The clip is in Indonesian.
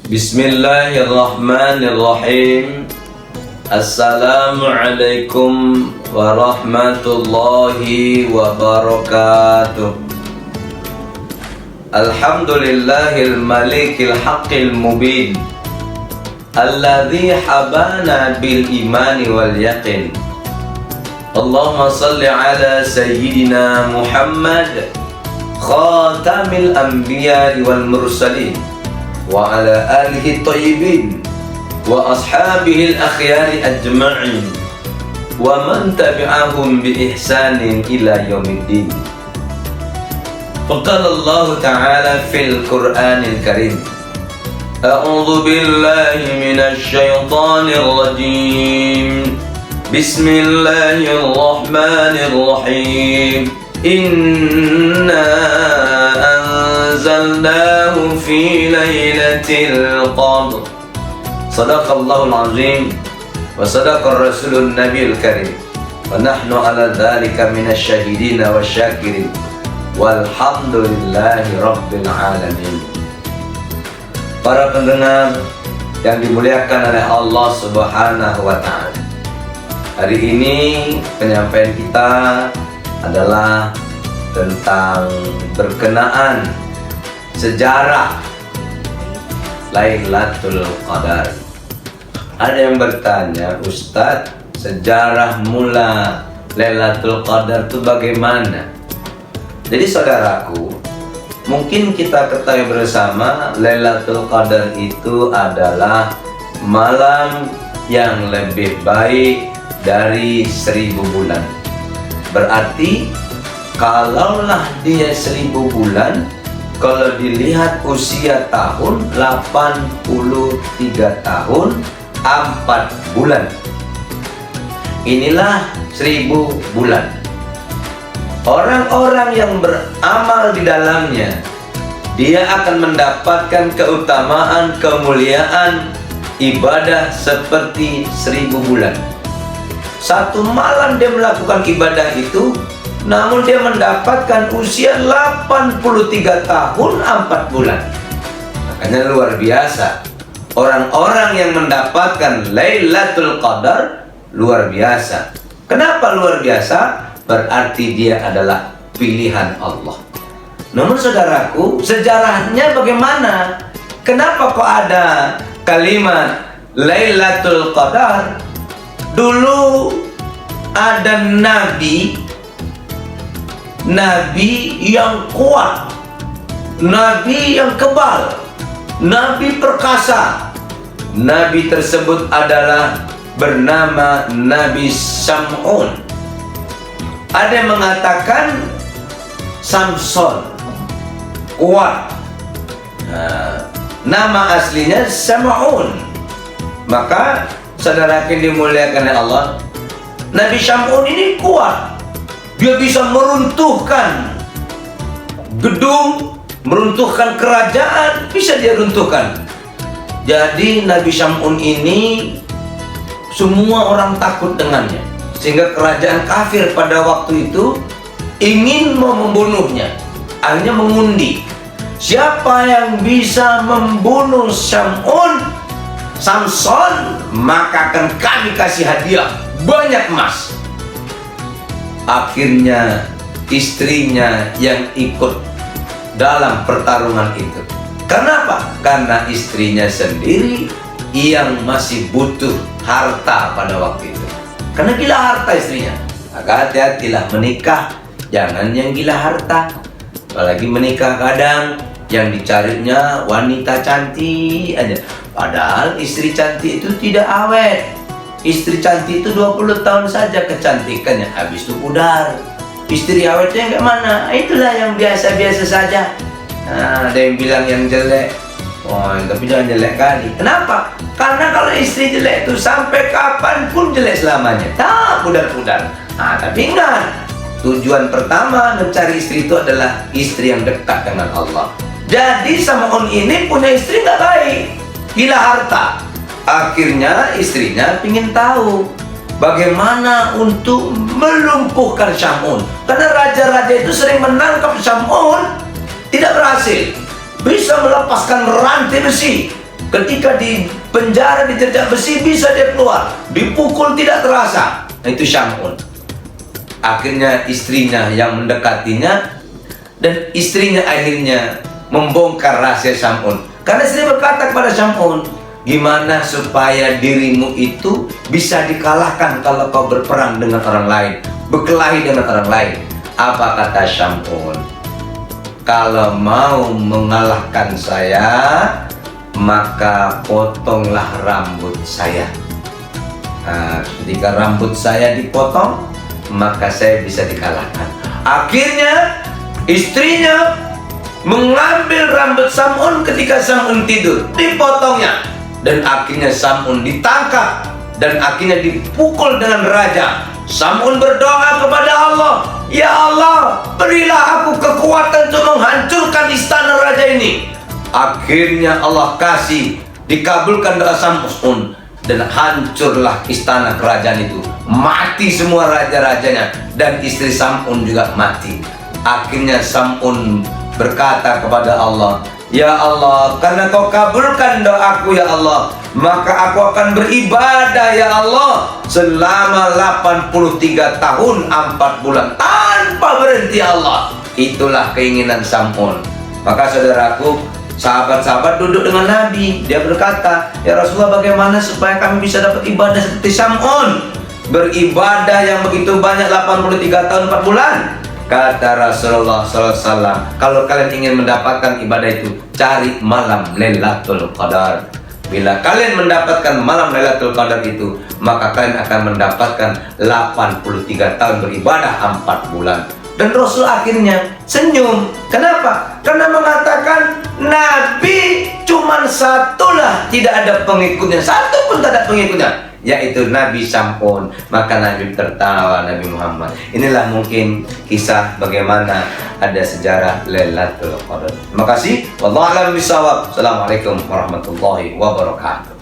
Bismillahirrahmanirrahim. Assalamualaikum warahmatullahi wabarakatuh. Alhamdulillahil malikil haqqil mubin, alladzi habana bil imani wal yaqin. Allahumma salli ala sayyidina Muhammad khatamil anbiya wal mursalin wa ala alihi thayyibin wa ashabihi al-akhyari ajma'in wa man tabi'ahum bi ihsanin ila yaumiddin. Faqala Allah ta'ala fil Qur'anil Karim, A'udzu billahi minasy syaithanir rajim. Bismillahirrahmanirrahim. Inna anzalnahu fi lailatul qadr. Sadaqallahul azim wa sadaqar rasulun nabiyul karim. Wa nahnu ala dzalika minasy syahidin wasyakirin. Walhamdulillahi rabbil alamin. Para pendengar yang dimuliakan oleh Allah Subhanahu wa taala. Hari ini penyampaian kita adalah tentang berkenaan sejarah Lailatul Qadar. Ada yang bertanya, Ustadz, sejarah mula Lailatul Qadar itu bagaimana? Jadi saudaraku, mungkin kita ketahui bersama Lailatul Qadar itu adalah malam yang lebih baik dari 1000 bulan. Berarti kalaulah dia 1000 bulan, kalau dilihat usia tahun 83 tahun 4 bulan. Inilah 1000 bulan. Orang-orang yang beramal di dalamnya, dia akan mendapatkan keutamaan, kemuliaan ibadah seperti 1000 bulan. Satu malam dia melakukan ibadah itu, namun dia mendapatkan usia 83 tahun 4 bulan. Makanya luar biasa. Orang-orang yang mendapatkan Lailatul Qadar luar biasa. Kenapa luar biasa? Berarti dia adalah pilihan Allah. Namun saudaraku, sejarahnya bagaimana? Kenapa kok ada kalimat Lailatul Qadar? Dulu ada nabi yang kuat, nabi yang kebal, nabi perkasa. Nabi tersebut adalah bernama Nabi Sam'un. Ada yang mengatakan Samson, kuat. Nama aslinya Sam'un. Maka saudara yang dimuliakan oleh Allah, Nabi Sam'un ini kuat. Dia bisa meruntuhkan gedung, meruntuhkan kerajaan, bisa dia runtuhkan. Jadi Nabi Sam'un ini semua orang takut dengannya, sehingga kerajaan kafir pada waktu itu ingin membunuhnya. Akhirnya mengundi, siapa yang bisa membunuh Samson, maka akan kami kasih hadiah banyak emas. Akhirnya istrinya yang ikut dalam pertarungan itu. Kenapa? Karena istrinya sendiri yang masih butuh harta pada waktu itu. Karena gila harta istrinya. Maka hati-hatilah menikah, jangan yang gila harta. Apalagi menikah kadang yang dicarinya wanita cantik aja. Padahal istri cantik itu tidak awet. Istri cantik itu 20 tahun saja kecantikannya, habis itu pudar. Istri awetnya kayak mana? Itulah yang biasa-biasa saja. Nah, ada yang bilang yang jelek. Oh, tapi jangan jelek kali. Kenapa? Karena kalau istri jelek itu sampai kapanpun jelek selamanya. Tak pudar-pudar. Nah, tapi ingat, tujuan pertama mencari istri itu adalah istri yang dekat dengan Allah. Jadi Sam'un ini punya istri nggak baik, gila harta. Akhirnya istrinya ingin tahu bagaimana untuk melumpuhkan Sam'un. Karena raja-raja itu sering menangkap Sam'un, tidak berhasil. bisa melepaskan rantai besi. Ketika di penjara dijerat besi, bisa dia keluar, dipukul tidak terasa. Nah, itu Syam'un. Akhirnya istrinya yang mendekatinya, dan istrinya akhirnya membongkar rahasia Syam'un. Karena istri berkata kepada Syam'un, gimana supaya dirimu itu bisa dikalahkan kalau kau berperang dengan orang lain, berkelahi dengan orang lain? Apa kata Syam'un? Kalau mau mengalahkan saya, maka potonglah rambut saya. Nah, ketika rambut saya dipotong, maka saya bisa dikalahkan. Akhirnya istrinya mengambil rambut Syam'un ketika Syam'un tidur, dipotongnya, dan akhirnya Syam'un ditangkap dan akhirnya dipukul dengan raja. Syam'un berdoa kepada Allah, ya Allah, berilah aku kekuatan untuk menghancurkan istana raja ini. Akhirnya Allah kasih, dikabulkan doa Syam'un, dan hancurlah istana kerajaan itu. Mati semua raja-rajanya, dan istri Syam'un juga mati. Akhirnya Syam'un berkata kepada Allah, ya Allah, karena kau kabulkan doaku ya Allah, maka aku akan beribadah ya Allah selama 83 tahun 4 bulan tanpa berhenti Allah. Itulah keinginan Syam'un. Maka saudaraku, sahabat-sahabat duduk dengan Nabi. Dia berkata, ya Rasulullah, bagaimana supaya kami bisa dapat ibadah seperti Syam'un, beribadah yang begitu banyak 83 tahun 4 bulan? Kata Rasulullah SAW, kalau kalian ingin mendapatkan ibadah itu, cari malam Lailatul Qadar. Bila kalian mendapatkan malam Lailatul Qadar itu, maka kalian akan mendapatkan 83 tahun beribadah 4 bulan. Dan Rasul akhirnya senyum. Kenapa? Karena mengatakan Nabi cuma satulah, tidak ada pengikutnya, satu pun tak ada pengikutnya, yaitu Nabi Syam'un. Maka Nabi tertawa, Nabi Muhammad. Inilah mungkin kisah bagaimana ada sejarah Lailatul Qadar. Terima kasih. Wallahu a'lam bishawab. Assalamualaikum warahmatullahi wabarakatuh.